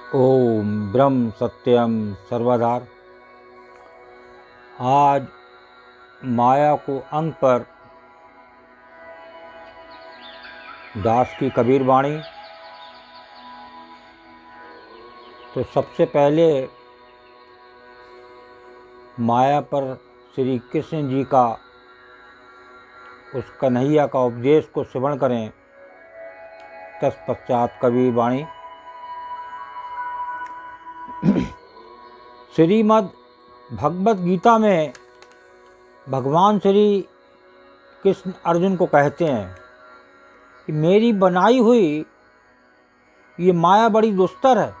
ओम ब्रह्म सत्यम सर्वधार। आज माया को अंग पर दास की कबीर वाणी। तो सबसे पहले माया पर श्री कृष्ण जी का उस कन्हैया का उपदेश को श्रवण करें। तत्पश्चात कबीर वाणी। श्रीमद् भगवत गीता में भगवान श्री कृष्ण अर्जुन को कहते हैं कि मेरी बनाई हुई ये माया बड़ी दुस्तर है।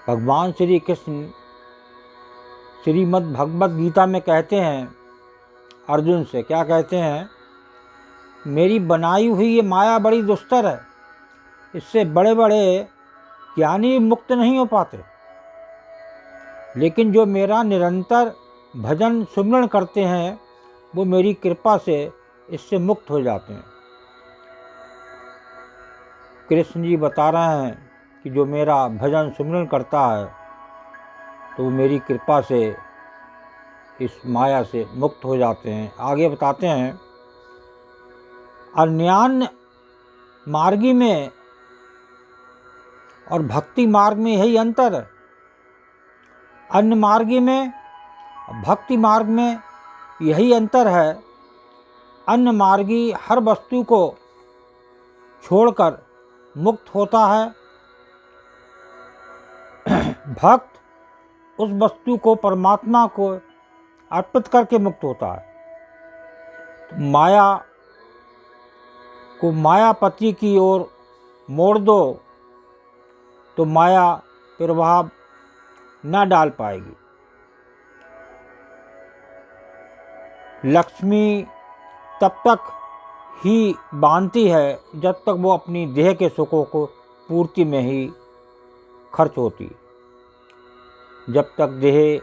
भगवान श्री कृष्ण श्रीमद् भगवत गीता में कहते हैं अर्जुन से, क्या कहते हैं? मेरी बनाई हुई ये माया बड़ी दुस्तर है, इससे बड़े बड़े ज्ञानी मुक्त नहीं हो पाते, लेकिन जो मेरा निरंतर भजन सुमिरन करते हैं वो मेरी कृपा से इससे मुक्त हो जाते हैं। कृष्ण जी बता रहे हैं कि जो मेरा भजन सुमिरन करता है तो वो मेरी कृपा से इस माया से मुक्त हो जाते हैं। आगे बताते हैं, अन्यान्य मार्गी में और भक्ति मार्ग में यही अंतर है। अन्य मार्गी में भक्ति मार्ग में यही अंतर है। अन्य मार्गी हर वस्तु को छोड़कर मुक्त होता है, भक्त उस वस्तु को परमात्मा को अर्पित करके मुक्त होता है। तो माया को मायापति की ओर मोड़ दो तो माया प्रभाव न डाल पाएगी। लक्ष्मी तब तक ही बांधती है जब तक वो अपनी देह के सुखों को पूर्ति में ही खर्च होती। जब तक देह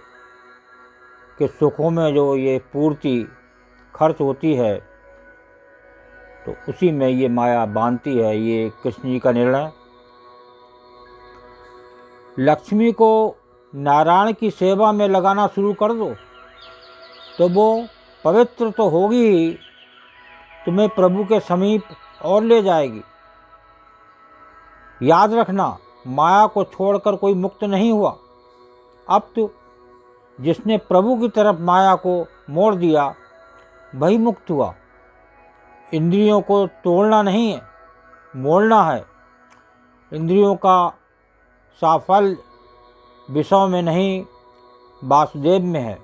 के सुखों में जो ये पूर्ति खर्च होती है तो उसी में ये माया बांधती है। ये कृष्ण जी का निर्णय। लक्ष्मी को नारायण की सेवा में लगाना शुरू कर दो तो वो पवित्र तो होगी ही, तुम्हें प्रभु के समीप और ले जाएगी। याद रखना, माया को छोड़कर कोई मुक्त नहीं हुआ। अब तो जिसने प्रभु की तरफ माया को मोड़ दिया वही मुक्त हुआ। इंद्रियों को तोड़ना नहीं है, मोड़ना है। इंद्रियों का साफल्य विषयों में नहीं, वासुदेव में है।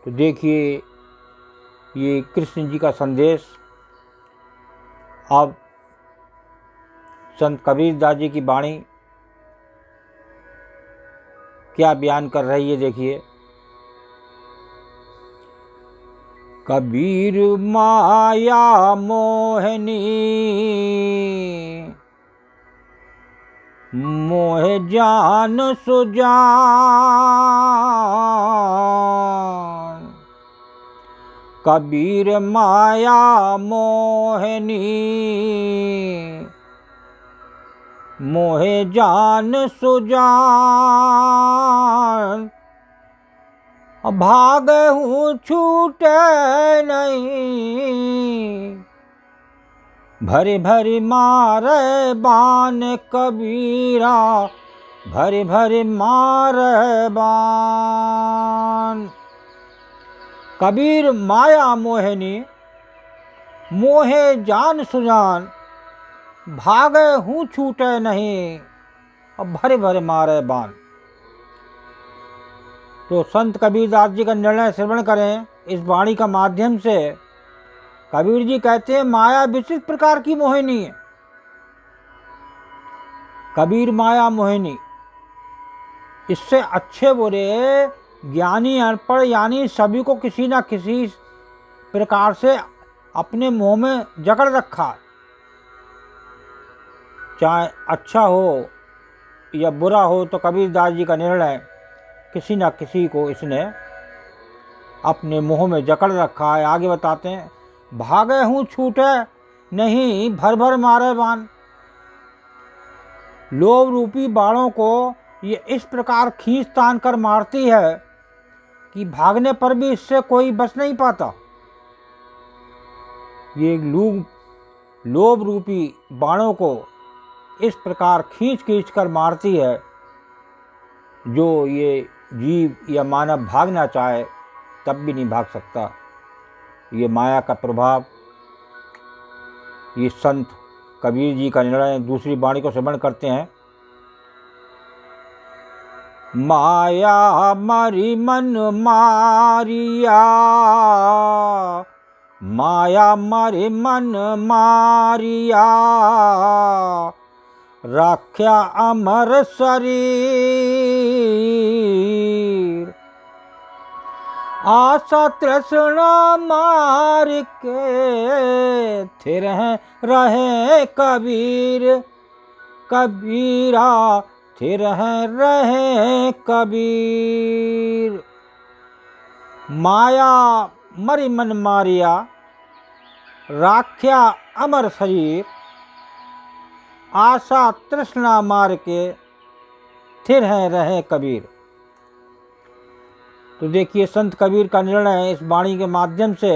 तो देखिए ये कृष्ण जी का संदेश अब संत कबीरदास जी की वाणी क्या बयान कर रही है, देखिए। कबीर माया मोहनी मोह जान सुजान, कबीर माया मोहनी मोहे जान सुजान, भाग हूँ छूटे नहीं, भरी भरी मारे बान कबीरा, भरी भरी मारे बान। कबीर माया मोहिनी मोहे जान सुजान, भागे हूँ छूटे नहीं, अब भरे भरे मारे बान। तो संत कबीरदास जी का निर्णय श्रवण करें इस वाणी का माध्यम से। कबीर जी कहते हैं माया विशिष्ट प्रकार की मोहिनी है। कबीर माया मोहिनी, इससे अच्छे बुरे ज्ञानी अनपढ़ यानी सभी को किसी न किसी प्रकार से अपने मुंह में जकड़ रखा है। चाहे अच्छा हो या बुरा हो, तो कबीरदास जी का निर्णय किसी न किसी को इसने अपने मुंह में जकड़ रखा है। आगे बताते हैं, भागे हूँ छूटे नहीं, भर भर मारे बान। लोभ रूपी बाणों को ये इस प्रकार खींच तान कर मारती है कि भागने पर भी इससे कोई बच नहीं पाता। ये लोभ रूपी बाणों को इस प्रकार खींच खींच कर मारती है, जो ये जीव या मानव भागना चाहे तब भी नहीं भाग सकता। ये माया का प्रभाव, ये संत कबीर जी का निर्णय दूसरी वाणी को श्रवण करते हैं। माया मरी मन मारिया, माया मरे मन मारिया, राख्या अमर शरीर, आशा तृष्णा मार के थिर रहे कबीर, कबीरा थिर रहे कबीर। माया मरि मन मारिया, राख्या अमर शरीर, आशा तृष्णा मार के थिर रहे कबीर। तो देखिए संत कबीर का निर्णय इस वाणी के माध्यम से।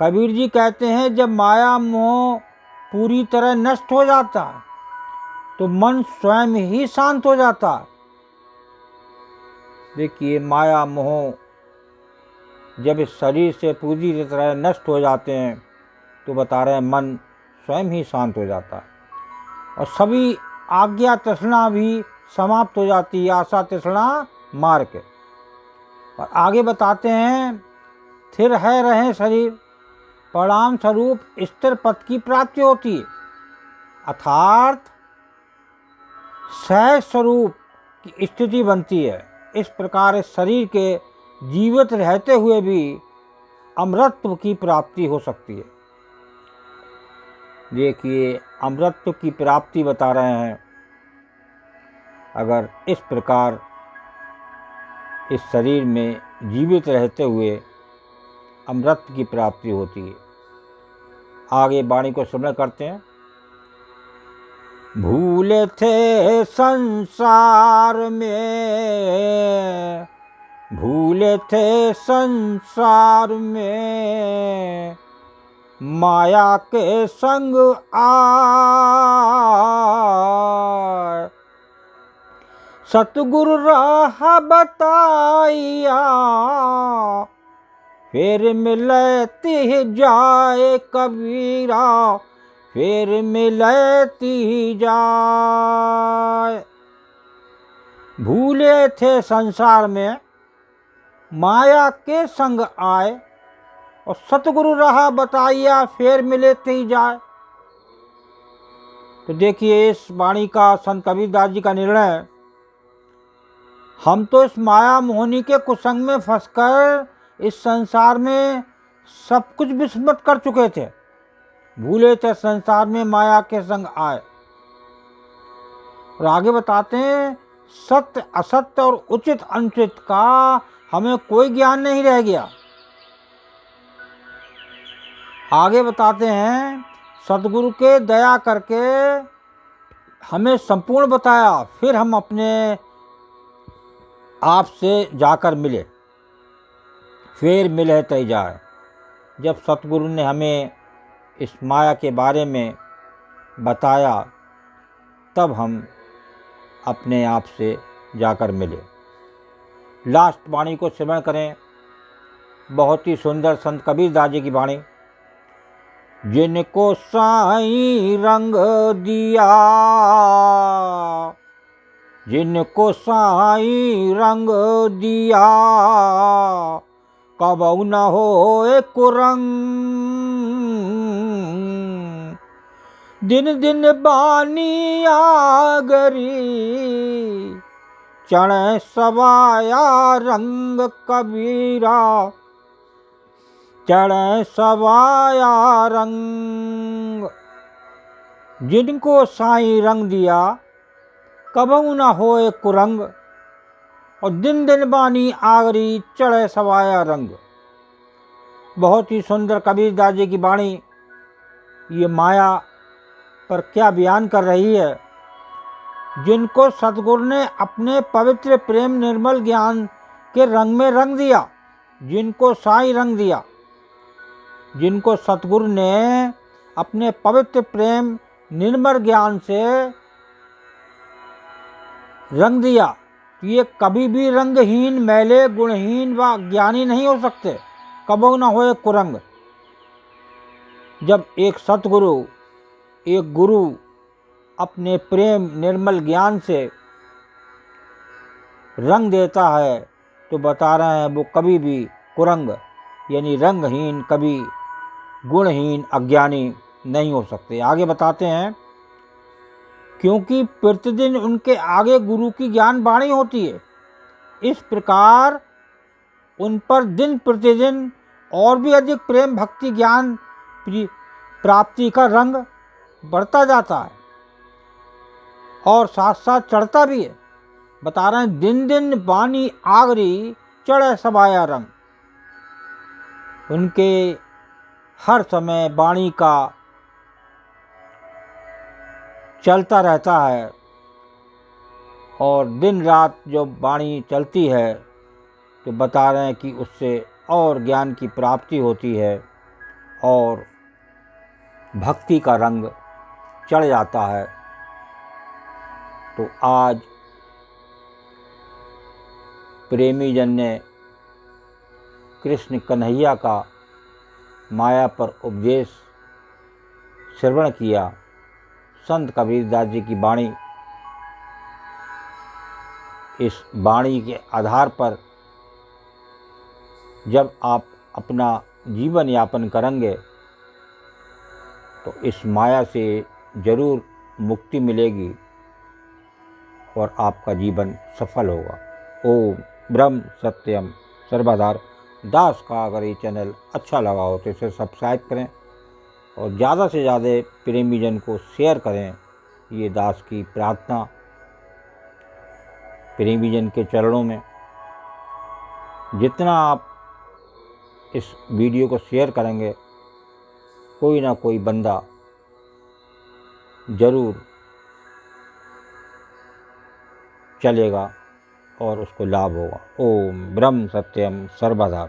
कबीर जी कहते हैं जब माया मोह पूरी तरह नष्ट हो जाता है तो मन स्वयं ही शांत हो जाता है। देखिए माया मोह जब इस शरीर से पूरी तरह नष्ट हो जाते हैं तो बता रहे हैं मन स्वयं ही शांत हो जाता है और सभी आज्ञा तृष्णा भी समाप्त हो जाती है, आशा तृष्णा मार के। और आगे बताते हैं स्थिर है रहे शरीर, परिणाम स्वरूप स्थिर पद की प्राप्ति होती है, अर्थात सहज स्वरूप की स्थिति बनती है। इस प्रकार इस शरीर के जीवित रहते हुए भी अमरत्व की प्राप्ति हो सकती है। देखिए अमरत्व की प्राप्ति बता रहे हैं। अगर इस प्रकार इस शरीर में जीवित रहते हुए अमृत की प्राप्ति होती है। आगे वाणी को श्रवण करते हैं। भूले थे संसार में, भूले थे संसार में, माया के संग आए, सतगुरु राह बताइया, फिर मिलती जाए कबीरा, फिर मिलती जाए। भूले थे संसार में, माया के संग आए, और सतगुरु राह बताइया, फिर मिलती जाए। तो देखिए इस वाणी का संत कबीरदास जी का निर्णय। हम तो इस माया मोहिनी के कुसंग में फंसकर इस संसार में सब कुछ विस्मृत कर चुके थे। भूले थे संसार में, माया के संग आए। और आगे बताते हैं सत्य असत्य और उचित अनुचित का हमें कोई ज्ञान नहीं रह गया। आगे बताते हैं सतगुरु के दया करके हमें संपूर्ण बताया, फिर हम अपने आप से जाकर मिले, फिर मिले तय जाए। जब सतगुरु ने हमें इस माया के बारे में बताया तब हम अपने आप से जाकर मिले। लास्ट वाणी को श्रवण करें। बहुत ही सुंदर संत कबीरदास जी की वाणी। जिनको साईं रंग दिया, जिनको साईं रंग दिया, कबहु न होए कुरंग। दिन दिन बानी आगरी, चढ़े सवाया रंग कबीरा, चढ़े सवाया रंग। जिनको साईं रंग दिया, कबहु न होए कुरंग, और दिन दिन बानी आगरी, चढ़े सवाया रंग। बहुत ही सुंदर कबीरदास जी की वाणी। ये माया पर क्या बयान कर रही है। जिनको सतगुरु ने अपने पवित्र प्रेम निर्मल ज्ञान के रंग में रंग दिया, जिनको साईं रंग दिया, जिनको सतगुरु ने अपने पवित्र प्रेम निर्मल ज्ञान से रंग दिया, ये कभी भी रंगहीन, मैले, गुणहीन व ज्ञानी नहीं हो सकते, कबो न होए कुरंग। जब एक सतगुरु, एक गुरु अपने प्रेम निर्मल ज्ञान से रंग देता है तो बता रहे हैं वो कभी भी कुरंग यानी रंगहीन, कभी गुणहीन, अज्ञानी नहीं हो सकते। आगे बताते हैं, क्योंकि प्रतिदिन उनके आगे गुरु की ज्ञान वाणी होती है, इस प्रकार उन पर दिन प्रतिदिन और भी अधिक प्रेम भक्ति ज्ञान प्राप्ति का रंग बढ़ता जाता है और साथ साथ चढ़ता भी है। बता रहे हैं, दिन दिन बानी आगरी चढ़े सबाया रंग। उनके हर समय वाणी का चलता रहता है और दिन रात जो वाणी चलती है तो बता रहे हैं कि उससे और ज्ञान की प्राप्ति होती है और भक्ति का रंग चढ़ जाता है। तो आज प्रेमी जन ने कृष्ण कन्हैया का माया पर उपदेश श्रवण किया। संत कबीरदास जी की वाणी, इस वाणी के आधार पर जब आप अपना जीवन यापन करेंगे तो इस माया से जरूर मुक्ति मिलेगी और आपका जीवन सफल होगा। ओम ब्रह्म सत्यम सर्वधार दास का अगर ये चैनल अच्छा लगा हो तो इसे सब्सक्राइब करें और ज़्यादा से ज़्यादा प्रेमी जन को शेयर करें। ये दास की प्रार्थना प्रेमी जन के चरणों में। जितना आप इस वीडियो को शेयर करेंगे, कोई ना कोई बंदा जरूर चलेगा और उसको लाभ होगा। ओम ब्रह्म सत्यम सर्वदा।